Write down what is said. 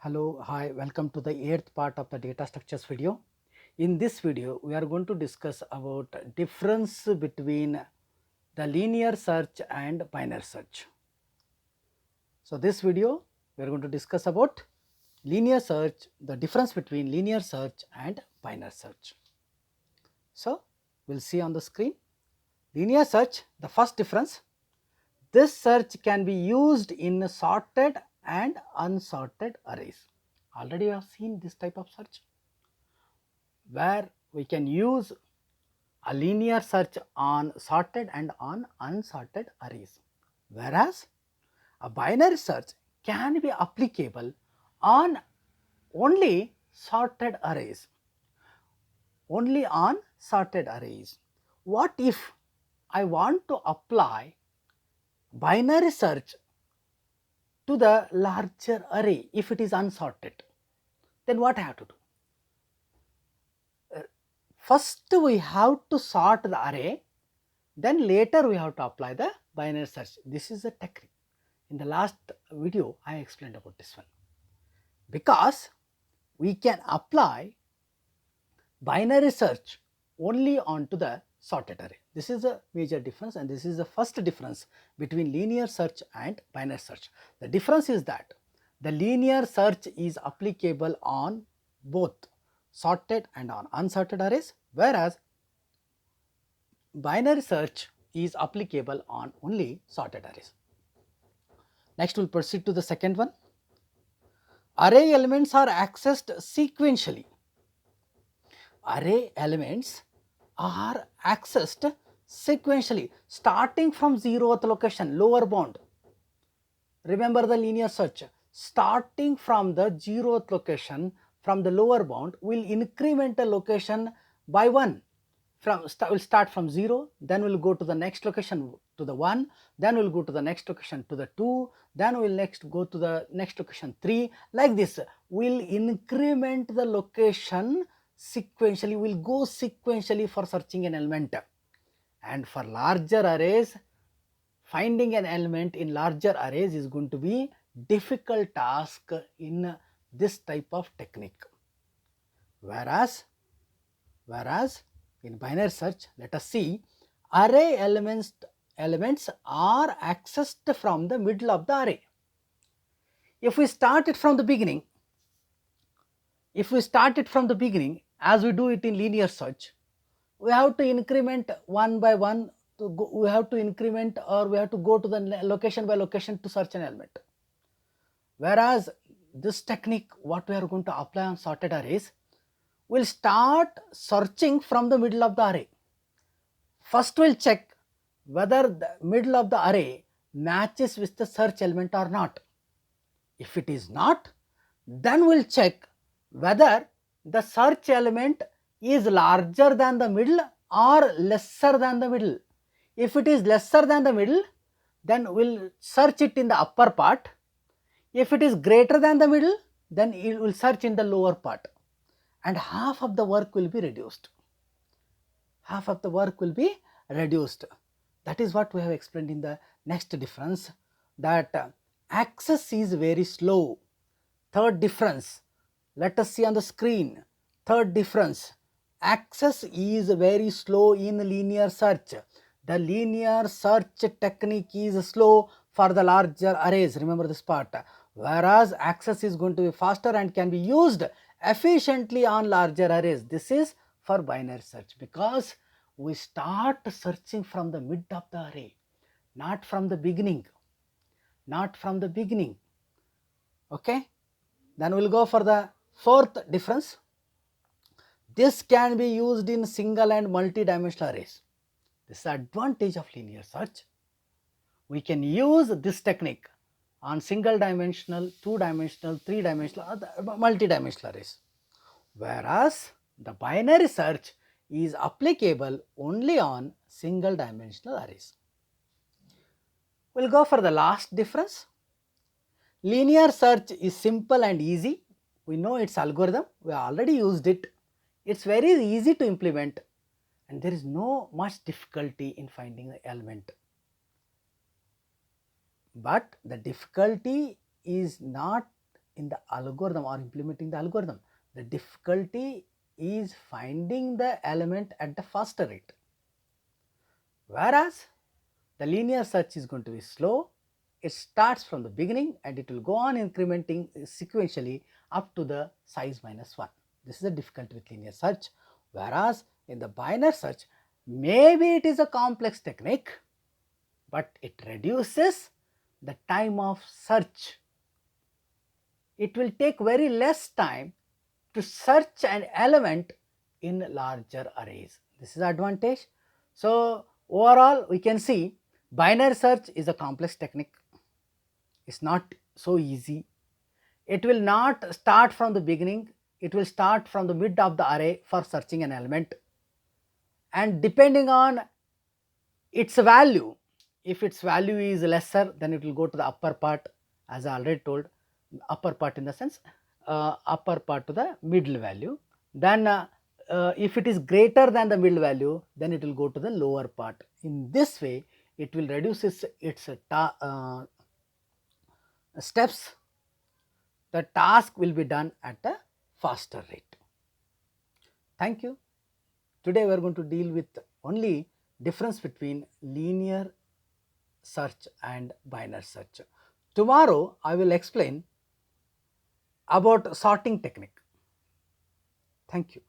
Hello, hi, welcome to the 8th part of the data structures video. In this video, we are going to discuss about difference between the linear search and binary search. So, this video, we are going to discuss about linear search, the difference between linear search and binary search. So, we will see on the screen. Linear search, the first difference, this search can be used in sorted and unsorted arrays. Already we have seen this type of search where we can use a linear search on sorted and on unsorted arrays, whereas a binary search can be applicable on only sorted arrays, only on sorted arrays. What if I want to apply binary search to the larger array if it is unsorted? Then what I have to do? First we have to sort the array, then later we have to apply the binary search. This is a technique. In the last video I explained about this one, because we can apply binary search only onto the sorted array. This is a major difference, and this is the first difference between linear search and binary search. The difference is that the linear search is applicable on both sorted and on unsorted arrays, whereas binary search is applicable on only sorted arrays. Next, we will proceed to the second one. Array elements are accessed sequentially. Array elements are accessed sequentially, starting from 0th location, lower bound. Remember the linear search, starting from the 0th location, from the lower bound, will increment the location by 1. We'll start from 0, then we'll go to the next location to the 1, then we'll go to the next location to the 2, then we'll next go to the next location 3. Like this, we'll increment the location sequentially, we'll go sequentially for searching an element. And for larger arrays, finding an element in larger arrays is going to be difficult task in this type of technique. Whereas in binary search, let us see, array elements are accessed from the middle of the array. If we start it from the beginning, as we do it in linear search, we have to increment one by one, we have to increment, or we have to go to the location by location to search an element. Whereas this technique, what we are going to apply on sorted arrays, we'll start searching from the middle of the array. First we'll check whether the middle of the array matches with the search element or not. If it is not, then we'll check whether the search element is larger than the middle or lesser than the middle. If it is lesser than the middle, then we'll search it in the upper part. If it is greater than the middle, then it will search in the lower part, and half of the work will be reduced. That is what we have explained in the next difference, that access is very slow. Third difference, let us see on the screen. Third difference, access is very slow in linear search. The linear search technique is slow for the larger arrays, remember this part, whereas access is going to be faster and can be used efficiently on larger arrays. This is for binary search, because we start searching from the mid of the array, not from the beginning. Okay, then we'll go for the fourth difference. This can be used in single and multi-dimensional arrays. This is the advantage of linear search. We can use this technique on single dimensional, 2-dimensional, 3-dimensional, or multi-dimensional arrays, whereas the binary search is applicable only on single dimensional arrays. We'll go for the last difference. Linear search is simple and easy. We know its algorithm, we already used it. It's very easy to implement, and there is no much difficulty in finding the element. But the difficulty is not in the algorithm or implementing the algorithm. The difficulty is finding the element at the faster rate. Whereas the linear search is going to be slow. It starts from the beginning and it will go on incrementing sequentially up to the size minus 1. This is the difficulty with linear search. Whereas in the binary search, maybe it is a complex technique, but it reduces the time of search. It will take very less time to search an element in larger arrays. This is advantage. So overall we can see binary search is a complex technique. It's not so easy. It will not start from the beginning. It will start from the mid of the array for searching an element, and depending on its value, if its value is lesser, then it will go to the upper part, as I already told, upper part in the sense upper part to the middle value. Then if it is greater than the middle value, then it will go to the lower part. In this way, it will reduce its steps. The task will be done at a faster rate. Thank you. Today we are going to deal with only difference between linear search and binary search. Tomorrow I will explain about sorting technique. Thank you.